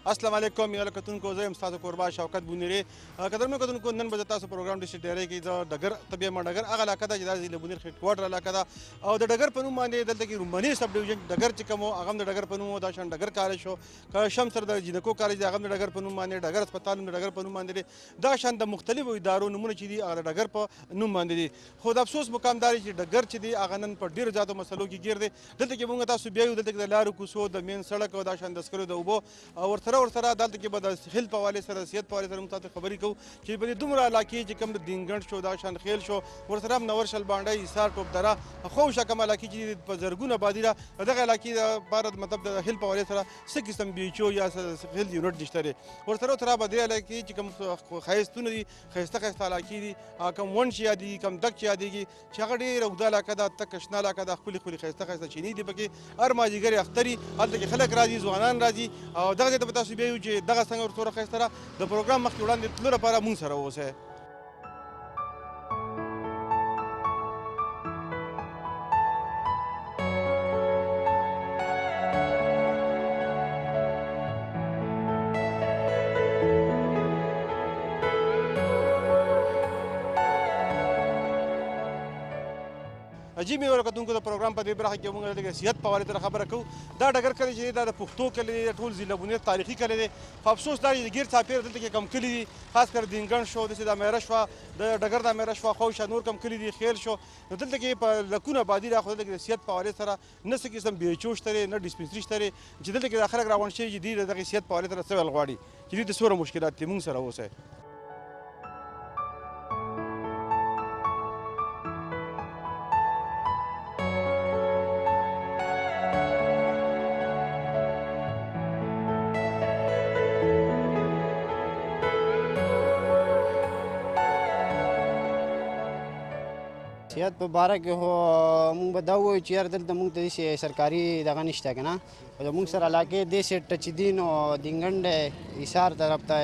السلام علیکم یو کتونکو زه یم ستاسو کوربه شوکت بونیری قدرمنو کتونکو نن به تاسو پروګرام ډیسټریکټ ډیری کې د ډګر طبیعه ما ډګر هغه علاقه ده چې د ضلع بونیر هیډ کوارټر علاقه ده او د ډګر په نوم باندې دلته کې رومبني سب ډیویژن ډګر چې کوم هغه د ډګر په نوم دا شان ډګر کالج شو شمسر د جینکو کالج هغه د ډګر په نوم باندې ډګر هسپتال د ډګر په نوم باندې دا شان د مختلفو ادارو نمونه چې دي هغه د ډګر په نوم باندې دي خو د افسوس مقام دا چې ډګر چې دی هغه نن په ډیرو زیاتو مسلو کې ګیر دی دلته کې موږ تاسو بیا یو دلته کې د لارو کوڅو د مین سړک او دا شان د سکرو د اوبو ورسره دلته کې به د هیلث په حواله سره صحت په حواله سره موږ تاسو خبرې کوو چې په دې دومره علاقې چې کوم د دینګنډ شو دا شان خیل شو ورسره هم نور شل باندې ایثار ټوپ دره خو شکم علاقې چې په زرګونه آبادي ده دغه علاقې د بارد مطلب د هیل په حواله سره څه قسم بي ایچ او یا هیل یونټ نشته ورسره تر به دې علاقې چې کوم خایستونه دي خایسته علاقې دي کوم ونش یادي کوم دک یادېږي چې هغه ډېره اوږده علاقه ده تک شنه علاقه ده ښکلې خایسته چینی دي پکې هر مازدیګر اختري هلته کې خلک راځي ځوانان راځي او دغه ځای ته به تاسو بیا یو چې دغه څنګه ورته ښایسته ده د پروګرام مخکې وړاندې تلو لپاره مونږ سره واوسئ عجیب یو کتونکو د پروګرام په دې برخه کې موږ د صحت په حواله سره خبره کوو دا ډګر کلی چې دا د پښتو کلی دی ټول ضلع بونیر تاریخي کلی دی خو افسوس دا چې ګیر څاپېر دلته کې کم کلي دي خاص کر دینګنډ شو داسې د میره شوه د ډګر د میره شوه خواوشا نور کم کلي دي خیل شو نو دلته کې په لکونه آبادي ده خو دلته کې د صحت په حواله سره نه څه قسم بي ایچ او شته دی نه ډسپنسري شته دی چې دلته کې دا خلک راغونډ شوي چې دوی د دغې صحت په حواله سره څه ویل غواړي چې دوی ته څومره مشکلات دي موږ سره اوسئ صحت په باره کې خو مونږ به دا ووایو چې یار دلته مونږ ته داسې سرکاري دغه نشته که نه او زمونږ سره علاقې داسې ټچ دي نو دینګنډ دی ایثار طرف ته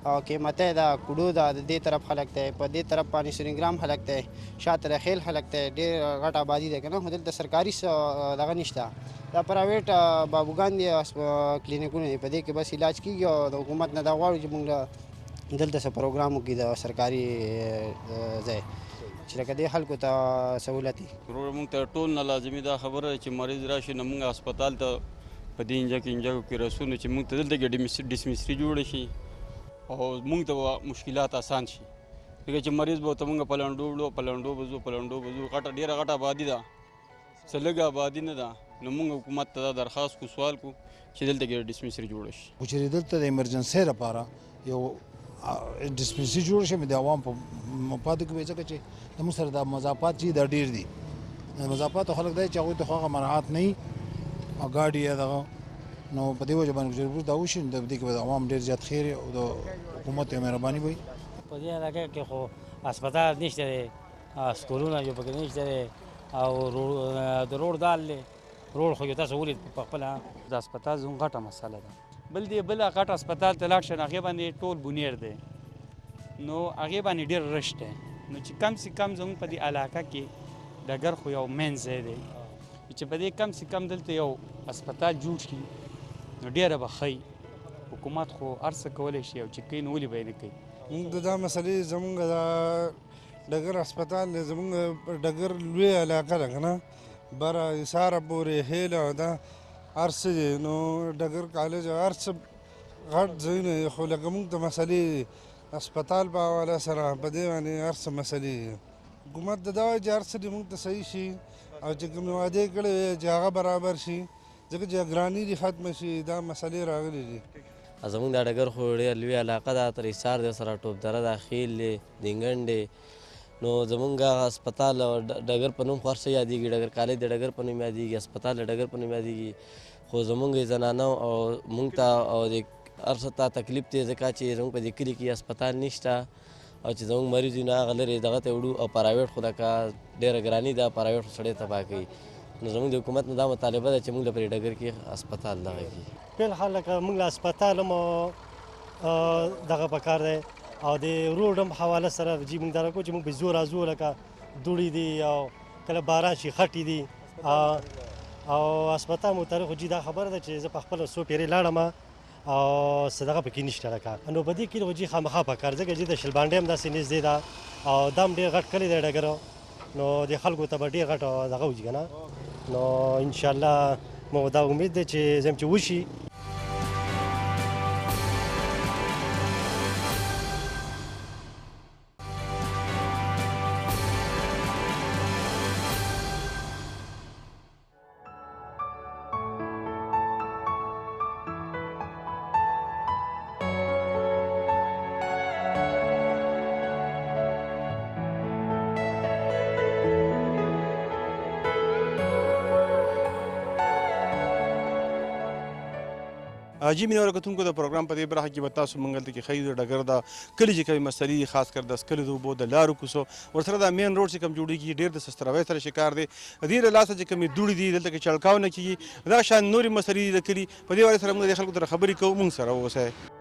او قیمتی ده کوډو ده د دې طرف خلک دی په دې طرف باندې سرینګرام خلک دی شاته خیل خلک دی ډېر غټ آبادي ده که نه خو دلته سرکاري دغه نشته دا پرایویټ بابوګان دي کلینیکونه دي په دې کې بس علاج کېږي او د حکومت نه دا غواړو چې مونږ دلته څه پروګرام وکړي د سرکاري ځای چې لکه دې خلکو ته سهولت وي ورور موږ ته ټول نه لازمي دا خبره ده چې مریض راشي نو موږ هسپتال ته په دې انجکو کې رسو نو چې موږ ته دلته کې ډسپنسري جوړه شي او موږ ته مشکلات آسان شي ځکه چې مریض به ورته موږ په لنډو به ځو غټه ډېره غټه آبادي ده څه لږه آبادي نه ده نو موږ حکومت ته دا درخواست کو سوال کو چې دلته کې ډسپنسري جوړه شي خو چې دلته د ایمرجنسۍ لپاره یو ډسپنسري جوړ شي د عوام په مفادو کې به ځکه چې زموږ سره د مضافات چې دا ډېر دي د مضافاتو خلک دی چې هغوی ته خو هغه مراعات نه وي او ګاډي یا دغه نو په دې وجه باندې ضرور دا وشي نو د دې کې به د عوام ډېر زیات خیر او د حکومت یو مهرباني به وي په دې علاقه کې خو هسپتال نشته دی سکولونه جو پکې نشته دی او د روډ دال دی روډ خو یو تاسو ولید په خپله د هسپتال زموږ غټه مسله ده بل دې بله غټ هسپتال ته لاړ شئ نو هغې باندې ټول بونیر دی نو هغې باندې ډېر رش دی نو چې کم سے کم زموږ په دې علاقه کې ډګر خو یو مین ځای دی چې په دې کم سے کم دلته یو هسپتال جوړ شي نو ډېره به ښه حکومت خو هر څه کولی شي او چې کوي نو ولې به یې نه کوي موږ د دا مسلې زموږ د ډګر هسپتال دی زموږ ډګر لوی علاقه ده که نه بره ایثاره پورې هیل او دا هر څه دی نو ډګر کالج هر څه غټ ځایونه خو لکه موږ ته مسلې هسپتال په حواله سره په دې باندې هر څه مسلې حکومت ته دا وایي چې هر څه دې موږ ته صحیح شي او چې کومې وعدې کړې وې چې هغه برابر شي ځکه چې ګراني دې ختمه شي دا مسلې راغلي دي زموږ دا ډګر خو ډېر لوی علاقه ده تر ایثار دی سره ټوپ دره ده خیل دی دینګنډ دی نو زمونږ هسپتال ډګر په نوم خو هر څه یادېږي ډګر کالج د ډګر په نوم یادېږي هسپتال د ډګر په نوم یادېږي خو زمونږ زنانو او موږ ته او د هر څه ته تکلیف دی ځکه چې زموږ په دې کلي کې هسپتال نشته او چې زموږ مریض وي نو هغه لرې دغه ته وړو او پرایویټ خو لکه ډېره ګراني ده پرایویټ خو سړی تباه کوي نو زموږ د حکومت نه دا مطالبه ده چې موږ له په دې ډګر کې هسپتال دغه کړي فلحال لکه موږ له هسپتال هم دغه پکار دی او د روډ هم حواله سره چې موږ دا کوو چې موږ په زور ازو لکه دوړې دي او کله باران شي خټې دي او هسپتال مو تاریخ جی دا خبره ده چې زه په خپله څو پیرې لاړم او صدقه پکې نشته لکه نو په دې کې روجي خامخا پکار ځکه چې د شلبانډې هم داسې نږدې ده او دام ډېر غټ کلی دی ډګر نو د خلکو ته به ډېر غټ دغه وځي که نه نو انشاءالله مو دا امید دی چې زم چې وشي. جی مینه کتونکو د پروګرام په دې برخه کې به تاسو منګل ته کې خی د ډګر د کلی چې کوي مسلې خاص کر د سکلو د اوبو د لارو کوڅو ورسره د مین روډ چې کوم جوړیږي ډېر د سستروي سره شکار دی دې له لاسه چې کومې دوړې دي دلته کې چړکاو نه کېږي دا شان نورې مسلې دي د کلي په دې وجه سره موږ د خلکو سره خبرې کوو موږ سره اوسئ.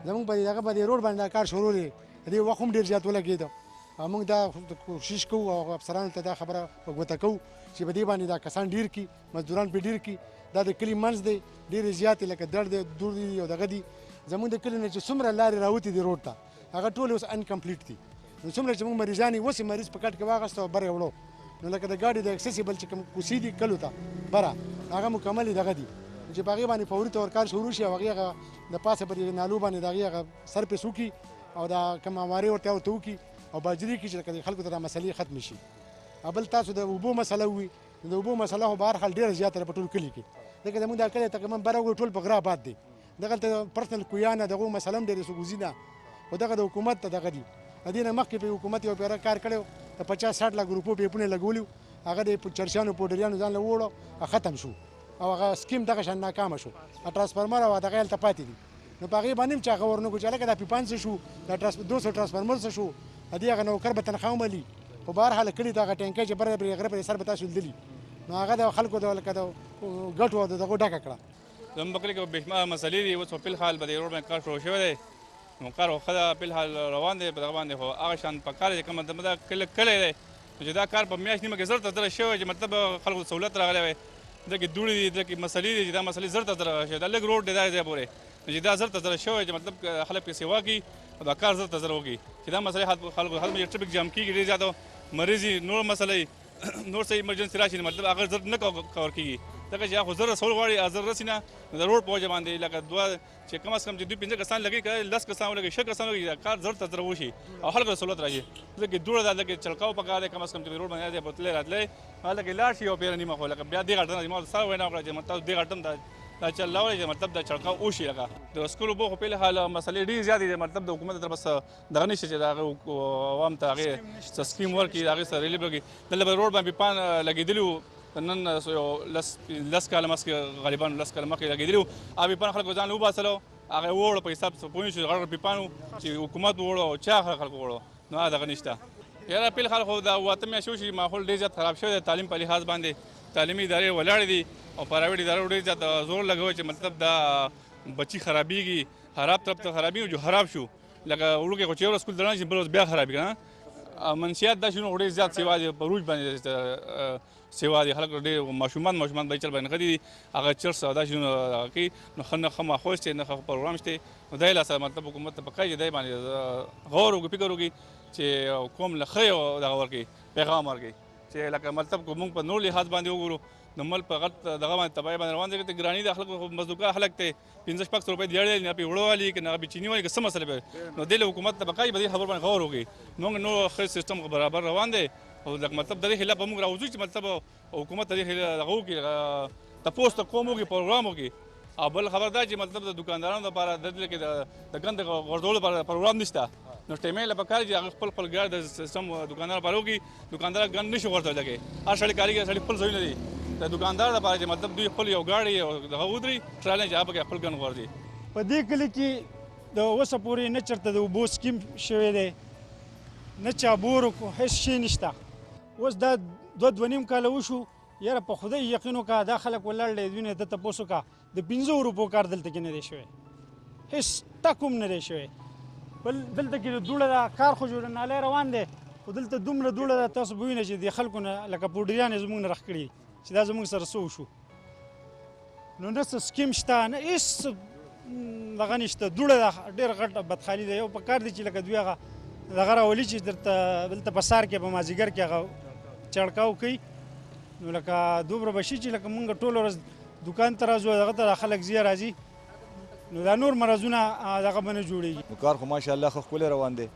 زمونږ په دغه په دې روډ باندې دا کار شروع دی دې وخت هم ډېر زیات ولګېده موږ دا کوشش کوو او افسرانو ته دا خبره په ګوته کوو چې په دې باندې دا کسان ډېر کړي مزدوران پرې ډېر کړي دا د کلي منځ دی ډېرې زیاتې لکه دړ دی دور دی او دغه دي زمونږ د کلي نه چې څومره لارې راوتې دي روډ ته هغه ټولې اوس انکمپلیټ دي نو څومره چې موږ مریضان یې اوس یې مریض په کټ کې واخیسته او بره یې وړو نو لکه د ګاډي د اکسیسیبل چې کوم کوڅې دي کلو ته بره هغه مکمل دغه دي چې په هغې باندې فوري طور کار شروع شي او هغې هغه د پاسه پر نالو باندې د هغې هغه سر پیس وکړي او دا کوم امارې ورته ورته وکړي او باجري کړي چې لکه خلکو ته دا مسلې ختمې شي. بل تاسو د اوبو مسله ووي د اوبو مسله خو به هر حال ډېره زیاته ده په ټول کلي کې ځکه زموږ دا کلی تقریبا بره وګورو ټول په غره آباد دی دغلته پرسنل کویانه دغو مسله هم ډېرې سوګوزي ده خو دغه د حکومت ته دغه دي د دې نه مخکې په حکومت یو پیره کار کړی د 50-60 لک روپو پیپونه لګولي هغه د چرسیانو پوډریانو ځان له ووړو ختم شو او هغه سکیم دغه شان ناکامه شو ټرانسفارمر او دغه هلته پاتې دي نو په هغې باندې هم چې هغه ورنکړو چې هلکه دا پیپان څه شو دا 200 ټرانسفارمر څه شو د دې هغه نوکر به تنخواه وملي خو به هر حال کړي د هغه ټینکۍ چې بره پرې غره پرې سر به تاسو لیدلي نو هغه د خلکو د لکه د ګټو او د دغو ډکه کړه. زموږ په کلي کې بېشماره مسلې دي اوس په فلحال په دې روډ باندې کار شروع شوی دی نو کار خو ښه ده فلحال روان دی په دغه باندې خو هغه شان په کار دی کومه دا کلی دی چې دا کار په میاشت نیمه کې زر ته زره شوی چې مطلب خلکو ته سهولت راغلی وی دغه دوړې دي دغه مسلې دي چې دا مسلې زر ته زره شوی دا لږ روډ دی دا ځای پورې چې دا زر ته زره شوی چې مطلب خلک پرې سیوا کوي او دا کار زر ته زره وکړي چې دا مسلې خلکو هلته ټرافیک جام کېږي ډېر زیاته مریض نور مسلې نور څه ایمرجنسي راشي مطلب هغه زر نه کور کېږي ځکه چې خو زر سول غواړي زر رسي نه د روډ په وجه باندې لکه دوه چې کم از کم چې دوی 15 کسان لګي که 10 کسان ولګي 6 کسان لګي کار زر ته زر وشي او خلکو ته سهولت راشي لکه دوړه ده لکه چلکاو پکار دی کم از کم چې روډ باندې دی بوتلې راتلې لکه لاړ شي او پیره نیمه خو لکه بیا دې غټنه ما سره وینا وکړه چې مطلب دې غټم دا چلاوي چې مطلب دا چلکاو وشي لکه د سکول بو خو په حال مسلې ډېرې زیاتې دي مطلب د حکومت تر بس دغه نشي چې دا عوام ته هغه سکیم ورکړي هغه سره ریلیف وکړي دلته روډ باندې پان لګېدلو نن لس کاله مخکې غالبا لس کاله مخکې لګېدلي وو پیپان خلکو ځان وباسلو هغه وړو په حساب پوه شو غړ پیپانو چې حکومت وړو او چا خلکو وړو نو دغه نشته یاره پیل خلک خو دا واته میاشتې وشي ماحول ډېر زیات خراب شوی دی تعلیم په لحاظ باندې تعلیمي ادارې ولاړې دي او پرایویټ ادارو ډېر زیات زور لګوي چې مطلب دا بچي خرابېږي خراب طرف ته خرابېږي جو خراب شو لکه وړوکی خو چې یو سکول دران شي بل بیا خرابېږي نه منشیات دا شنو ډېر زیات سیوا دي په روج باندې سیوا دي خلک ډېر ماشومان به چل باندې غدي هغه چرس دا شنو کوي نو ښه نه ښه ماحول شته نه ښه پروګرام شته نو دی لاسه مطلب حکومت ته پکای دی باندې غور وکړي فکر وکړي چې کوم له ښه دغه ورکړي پیغام ورکړي چې لکه مطلب موږ په نور لحاظ باندې وګورو نو مل په غلط دغه باندې تباهي باندې روان دي ګراني د خلکو مزدوکه خلک ته 15-16 روپۍ دیړل نه پی وړوالي کې نه به چینی وایي که څه مسله به نو د حکومت ته بقای به خبر باندې غور وکړي نو ښه سیستم برابر روان دی او مطلب د خلاف موږ راوځو چې مطلب حکومت د خلاف غو کې تاسو ته کومو کې پروګرام وکړي او بل خبر دا چې مطلب د دکاندارانو لپاره د دې کې د ګند غردول لپاره پروګرام نشته نو ټیمه له پکار چې خپل ګار د سیستم دکاندار لپاره وکړي دکاندار ګند نشي ورته لګي هر شړې کاریګر شړې خپل ځای نه دي د دکاندار لپاره چې مطلب دوی خپل یو گاډي او دغه ودري ټرالې چې هغه خپل ګن غوړي په دې کلی کې د اوسه پورې نه چرته د اوبو سکیم شوی دی نه چا بور هیڅ شی نشته اوس دا 2.5 کاله وشو یاره په خدای یقین وکړه دا خلک ولاړ دی دوی نه ده تپوس وکړه د 500 روپو کار دلته کې نه دی شوی هېڅ ټک هم نه دی شوی بل دلته کې د دوړه دا کار خو جوړ نالی روان دی خو دلته دومره دوړه ده تاسو به وینئ چې د خلکو نه لکه پوډریان یې زموږ نه رخ کړي چې دا زموږ سره څه وشو نو نه څه سکیم شته نه هېڅ دغه نشته دوړه ده ډېر غټ بدخالي ده یو په کار دی چې لکه دوی هغه دغه راولي چې درته دلته په سهار کې په مازدیګر کې هغه چړکاو کوي نو لکه دومره به شي چې لکه مونږ ټوله ورځ دوکان ته راځو دغه ته خلک زیه راځي نو دا نور مرضونه دغه به نه جوړېږي نو کار خو ماشاءالله ښه ښکلی روان دی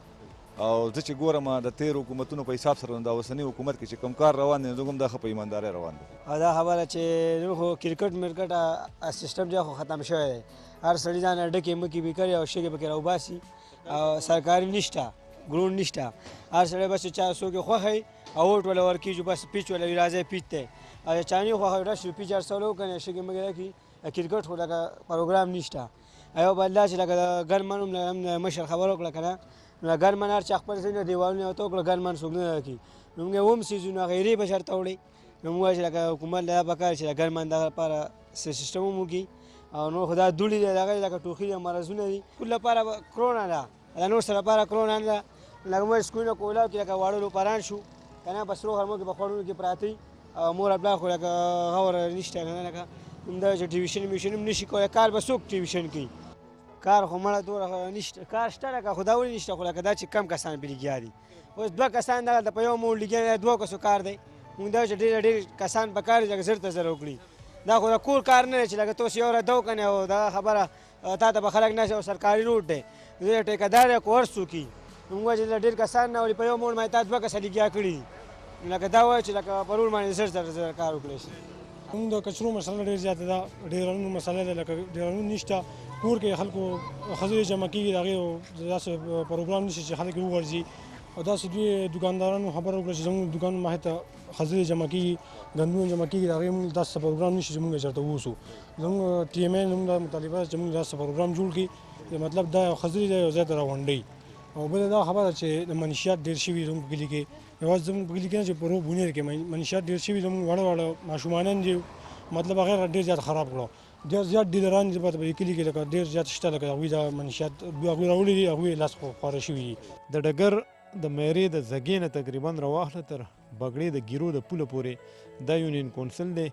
او زه چې ګورم د تیر حکومتونو په حساب سره د اوسني حکومت کې چې کوم کار روان دی نو هم دا ښه په ایماندارۍ روان دی دا خبره چې نو خو کرکټ مرکټ سیستم جو ختم شوی دی هر سړي ځان ډکې مکې بیکري او شګې پکې راوباسي او سرکاري نشته ګروند نشته هر سړی بس چا څوک خوښوي او ووټ ولا ورکړي چې بس پیچ ولا راځي پیچ ته او چاني خوښوي راشي پیچ ارسلو کنه شګې مګې راکړي کرکټ خو لکه پروګرام نشته ایو بل چې لکه ګرمن هم مشر خبر وکړه کنه نو ګرمن هر چا خپل سینه دیوالونه تو کړه ګرمن څوک نه راکړي نو موږ هم سیزونه غیري بشر ته وړي نو موږ چې لکه حکومت لا پکار چې ګرمن دغه لپاره سیستم مو کی او نو خدا دوړي دغه لکه ټوخي مرزونه دي کله لپاره کرونا ده نو سره لپاره کرونا ده لکه موږ سکوله کولا کې لکه واړو پران شو کنه بس روغ هرمو کې په خوړو کې پراتی او مور خپل خو لکه غور نشته نه لکه دا چې ټلویزیون میشن نشي کولای کار به څوک ټلویزیون کوي کار خو مړه دوره نشته کار شته لکه خدا ولې نشته خو لکه دا چې کم کسان پرې لګیا دي اوس دوه کسان دلته په یو مول لګیا دوه کسو کار دی موږ دا چې ډېر کسان په کار لکه زر ته زر وکړي دا خو د کور کار نه چې لکه تاسو یو را دو کنه او دا خبره تا ته به خلک نه او سرکاري روډ دی زه ټیکدار کورس وکي موږ چې ډېر کسان نه ولې په یو مول مې تا دوه کس لګیا کړي لکه دا وایي چې لکه پرور باندې زر زر کار وکړي شي موږ د کچرو مسله ډېر زیاته ده ډېرانو مسله ده لکه ډېرانو نشته کور کې خلکو ښځې جمع کېږي د هغې داسې پروګرام نشي چې خلک وغورځي او داسې دوی دوکاندارانو خبره وکړه چې زموږ دوکان مخې ته ښځې جمع کېږي ګندونه جمع کېږي د هغې موږ داسې پروګرام نشي چې موږ چېرته ووسو زموږ ټي ایم ای زموږ دا مطالبه ده چې موږ داسې پروګرام جوړ کړي مطلب دا ښځې دی یو ځای ته راغونډوي او بله دا خبره چې د منشیات ډېر شوي زموږ په کلي کې یوازې زموږ په کلي کې نه چې په روغ بونیر کې منشیات ډېر شوي زموږ واړه واړه ماشومانان دي مطلب هغه ډېر زیات خراب کړو ډېر زیات ډیلران دي په کلي کې لکه ډېر زیات شته لکه هغوی دا منشیات هغوی راوړي دي هغوی لاس خواره شوي دي د ډګر د میرې د زګې نه تقریبا راواخله تر بګړې د ګیرو د پوله پورې دا یونین کونسل دی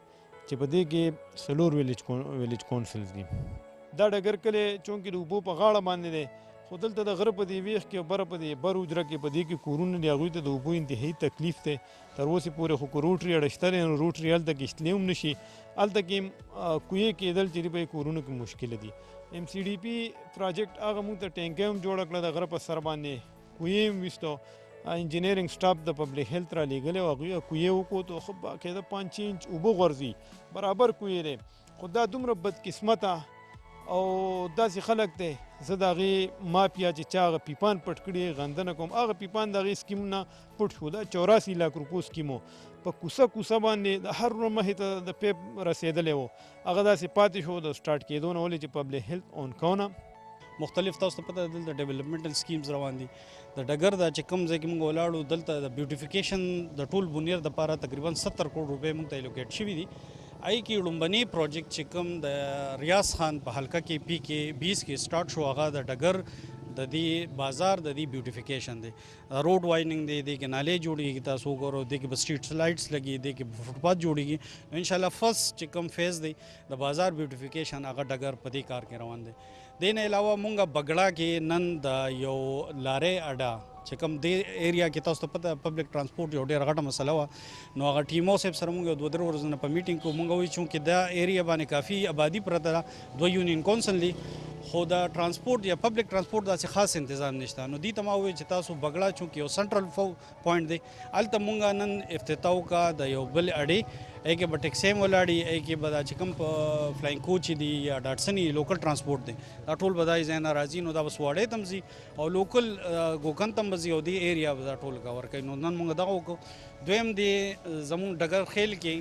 چې په دې کې 4 ویلیج کونسلز دي دا ډګر کلی چونکې د اوبو په غاړه باندې دی خو دلته د غره په دې ویښ کې بره په دې بر اجره کې په دې کې کورونه دي هغوی ته د اوبو انتهایي تکلیف دی تر اوسې پورې خو که روټري اړه شته دی نو روټري هلته کې شتلی هم نه شي هلته کې کویې کېدل چې په کورونو کې مشکله دي ایم سی ډي پي پراجیکټ هغه موږ ته ټینکۍ هم جوړه کړه د غره په سر باندې کویې هم ویستو انجینرینګ سټاف د پبلک هیلث را لېږلی او هغوی کویې وکړو ته خو باقاعده 5 انچ اوبه غورځي برابر کویې دی خو دا دومره بدقسمته او داسې خلک دی زه د هغې مافیا چې چا هغه پیپان پټ کړي غندنه کوم هغه پیپان د هغې سکیم نه پټ شو دا 84 لاک روپو سکیم و په کوڅه کوڅه باندې د هر مخې ته د پیپ رسېدلی و هغه داسې پاتې شو د سټارټ کېدو نه ولې چې پبلک هیلث اون کونه مختلف تاسو ته پته دلته ډیولپمنټل سکیمز روان دي د ډګر د چې کوم ځای کې موږ ولاړو دلته د بیوټیفیکیشن د ټول بنیر دپاره تقریبا 70 کروڑ روپۍ موږ ته الوکیټ شوي دي آی کې لومبني پروجیکټ چې کوم د ریاض خان په حلقه کې پی کې 20 کې سٹارټ شو هغه د ډګر د دې بازار د دې بیوټیفیکیشن دی روډ وایننګ دی د کې نالې جوړیږي تاسو وګورئ د کې سټریټ لایټس لګي د کې فوټپاث جوړیږي ان شاء الله فرست چې کوم فیز دی د بازار بیوټیفیکیشن هغه ډګر په دې کار کې روان دی دین علاوه مونږ بګړه کې نن د یو لارې اډا چې کوم دې ایریا کې تاسو ته پته پبلک ترانسپورټ یو ډېر غټه مسله وه نو هغه ټیمو صاحب سره مونږ 2-3 ورځې په میټینګ کې مونږ وایي چې دا ایریا باندې کافي آبادی پرته ده 2 یونین کونسل دي خو د ترانسپورټ یا پبلک ترانسپورټ داسې خاص تنظیم نشته نو دې ته ما وویل چې تاسو بګړه چونکې یو سنټرل پوینټ دی هلته مونږ نن افتتاح وکړه د یو بل اډې ای کې به ټیکسي هم ولاړي ای کې به دا چې کوم په فلاینګ کوچ دي یا ډاټسن لوکل ترانسپورټ دی دا ټول به دا ځای نه راځي نو دا به سواړې ته ځي او لوکل ګوکن ته به ځي او دې ایریا به دا ټول کور کوي نو نن مونږ دغه وکړو دویم دی زموږ ډګر خیل کې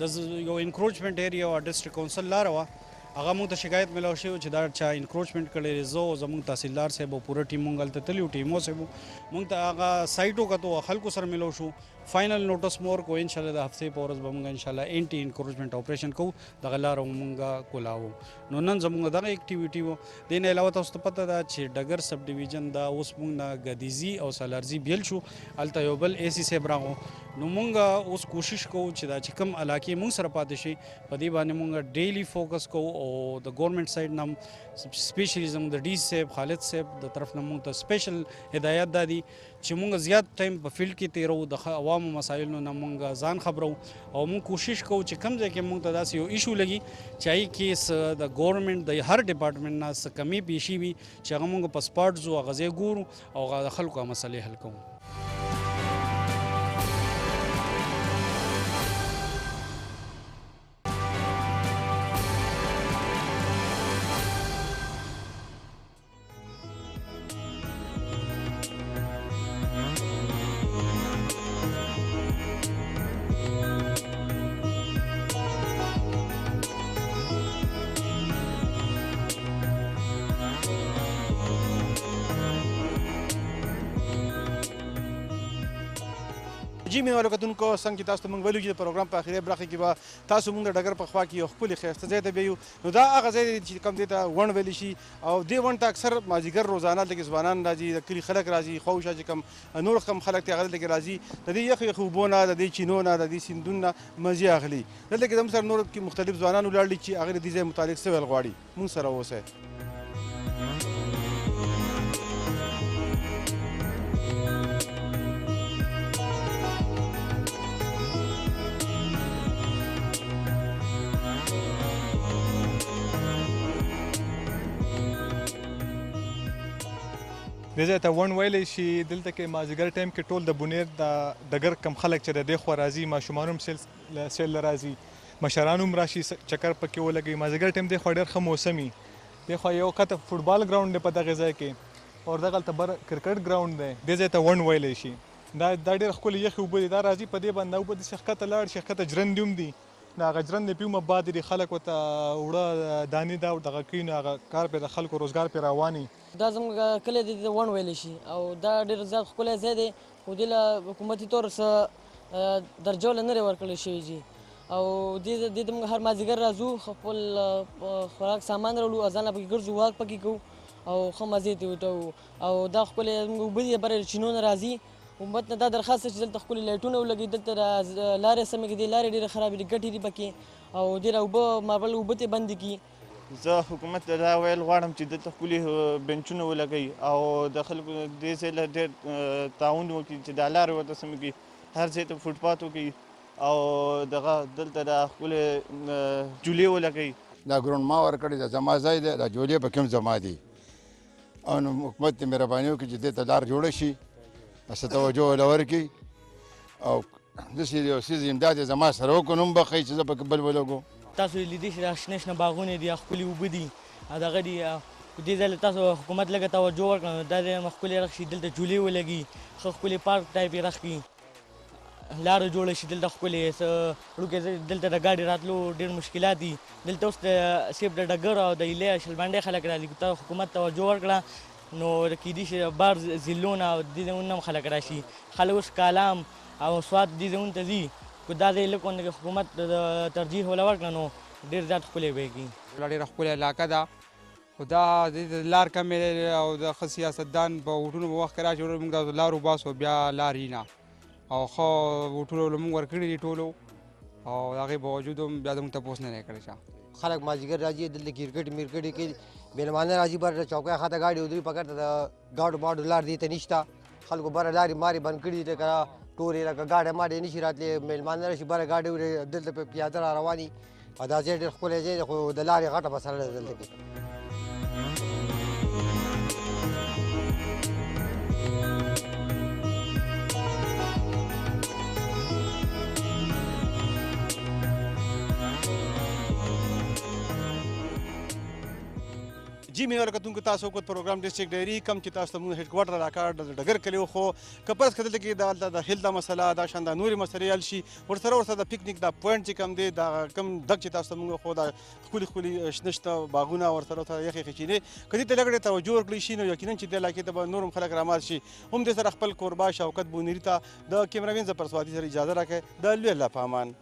د یو انکروچمنټ ایریا او ډسټرکټ کونسل لاره وه هغه موږ ته شکایت ملو شوی چې دا چا انکروچمنٹ کړی زه او زموږ تحصیلدار صاحب او پوره ټیم مونږ هلته تللي و ټیمو صاحب مونږ ته هغه سایټ وکتو خلکو سره ملو شو فاینل نوټس مور کو ان شاء الله د هفته په ورځ به موږ ان شاء الله انټي انکوریجمنت اپریشن کوو دغه لاره موږ کولاو. نو نن زموږ دغه اکټیویټي و. د نه علاوه تاسو ته پته ده چې ډګر سب ډیویژن دا اوس موږ نه غدیزي او سالارزي بیل شو الته یو بل اي سي صاحب راغو. نو موږ اوس کوشش کوو چې دا چې کوم علاقې موږ سره پاتې شي په دې باندې موږ ډیلی فوکس کوو او د ګورنمنت سایډ نم سپیشلی زموږ د ډي صاحب خالد صاحب د طرف نه موږ ته سپیشل هدایت دادي چې موږ زیات ټایم په فیلډ کې تیرو د عوامو مسایلو نه موږ ځان خبرو او موږ کوشش کوو چې کوم ځای کې موږ ته داسې یو ایشو لګي چې هغې کې د ګورنمنټ د هر ډپارټمنټ نه څه کمي پیشي وي چې هغه موږ په سپاټ ځو هغه ځای ګورو او هغه د خلکو مسلې حل کوو. جی مینوالو کتونکو څنګه چې تاسو ته موږ ویلو چې د پروګرام په اخري برخه کې به تاسو موږ د ډګر په خوا کې یو ښکلي ښایسته ځای ته بیایو. نو دا هغه ځای دی چې کوم دې ته ون ویلی شي او دې ون ته اکثر مازدیګر روزانه دلته ځوانان راځي د کلي خلک راځي خواوشا چې کوم نور کم خلک دی هغه دلته راځي د دې یخ یخ اوبو نه د دې چینو نه د دې سیندونو نه مزې اخلي. دلته کې زموږ سره نور مختلف ځوانان ولاړ دي چې هغه د دې ځای متعلق څه ویل غواړي. موږ سره اوسئ. دې ځای ته ون ویلی شي. دلته کې مازدیګر ټایم کې ټول د بونیر د ډګر کم خلک چې د دې خوا راځي ماشومان هم سیل له راځي مشران هم راشي چکر پکې ولګوي. مازدیګر ټایم دې خوا ډېر ښه موسم وي. دې خوا یو کته فوټبال ګراونډ دی په دغه ځای کې او دغلته بر کرکټ ګراونډ دی. دې ځای ته ون ویلی شي. دا ډېر ښکلې یخې اوبه دي. دا راځي په دې باندې اوبه داسې ښکته لاړ شي ښکته جرندې هم دي. نو هغه جرندې پیومه باد دي خلک ورته اوړه دانې دا دغه کوي نو هغه کار پرې د خلکو روزګار پرې روان وي. دا زموږ کلی دی د ون ویلی شي او دا ډېر زیات ښکلی ځای دی خو دې له حکومتي طور څه درجه له نه دی ورکړی شوي جي او دې ته موږ هر مازدیګر راځو خپل خوراک سامان راوړو ځان له پکې ګرځو واک پکې کوو او ښه مزې ترې وټوو او دا ښکلی زموږ اوبه دي بره چینو نه راځي. حکومت نه دا درخواست چې دلته ښکلي لایټونه ولګوي دلته لارې سمې کړي. لارې ډېرې خرابې دي ګټې دي پکې او ډېره اوبه مابل اوبه ترې بندې کړي. زه حکومت ته دا ویل غواړم چې دلته ښکلي بنچونه ولګوي او د خلکو دې ځای له ډېر تعاون وکړي چې دا لارې ورته سمې کړي هر ځای ته فوټپات وکړي او دغه دلته دا ښکلې جولې ولګوي. دا ګراوند ما ورکړی دا زما ځای دی دا جولې په کوم زما دي او نو حکومت ته مهرباني وکړي چې دې ته لار جوړه شي څه توجه ورله ورکړي او داسې یو څیز امداد یې زما سره وکړو نو هم به ښایي چې زه پکې بل ولګو. تاسو لیدی شئ دا شنه شنه باغونه دي ښکلي اوبه دي دغه دي دې ځای له تاسو حکومت لږه توجه ورکړه نو دا ځای هم ښکلې رخ شي دلته جولې ولګي ښه ښکلې پارک ټایپ یې رخ کړي لاره جوړه شي دلته ښکلې وړوکی دلته د ګاډي راتلو ډېر مشکلات دي. دلته اوس صرف د ډګر او د ایلې شلبنډۍ خلک راځي ته حکومت توجه ورکړه نو کیدای شي بار ځایونه او دې ځایونه هم خلک راشي. خلک اوس کالام او سوات دې ځایونو ته ځي خو دا ځای لږ غونډې حکومت ترجیح وله ورکړه نو ډېر زیات ښکلی به کړي. ډېره ښکلې علاقه ده خو دا د لار کمې او د ښه سیاستدان په ووټونو په وخت کې راشي موږ د لار وباسو بیا لارې نه او ښه ووټونه له موږ ورکړي دي ټولو او د هغې باوجود هم بیا زموږ تپوس نه دی کړی چا. خلک مازدیګر راځي دلته کرکټ مرکټ کې میلمانه راځي بر چوکۍ خاطه ګاډي ودري پکړ د ګاډو باډو لار دی ته نشته خلکو بر لارې مارې بند کړي دي که ټولې لکه ګاډی ماډی نشي راتلی میلمانه راشي بره ګاډي دلته په پیاده را رواني او دا ځای ډېر ښکلی ځای دی خو د لارې غټه مسله ده دلته کې. جی مینوال کتونکو تاسو کو پروګرام ډیسټریکټ ډایري کم چې تاسو ته موږ هډ کوارټر علاقه د ډګر کلیو خو کپرس کتل کې د هیل د مسله دا شان د نوري مسلې حل شي ورسره د پکنیک د پوینټ چې کم دی دا کم دغه چې تاسو موږ خو د خولي شنشته باغونه ورسره یخي خچینه کدي ته لګړې توجه ورکړي شي نو یقینا چې د علاقې ته نورم خلک رامات شي هم د سره خپل قربا شوکت بونری ته د کیمراوین ز پرسوادي سره اجازه راکړي د الله په امان.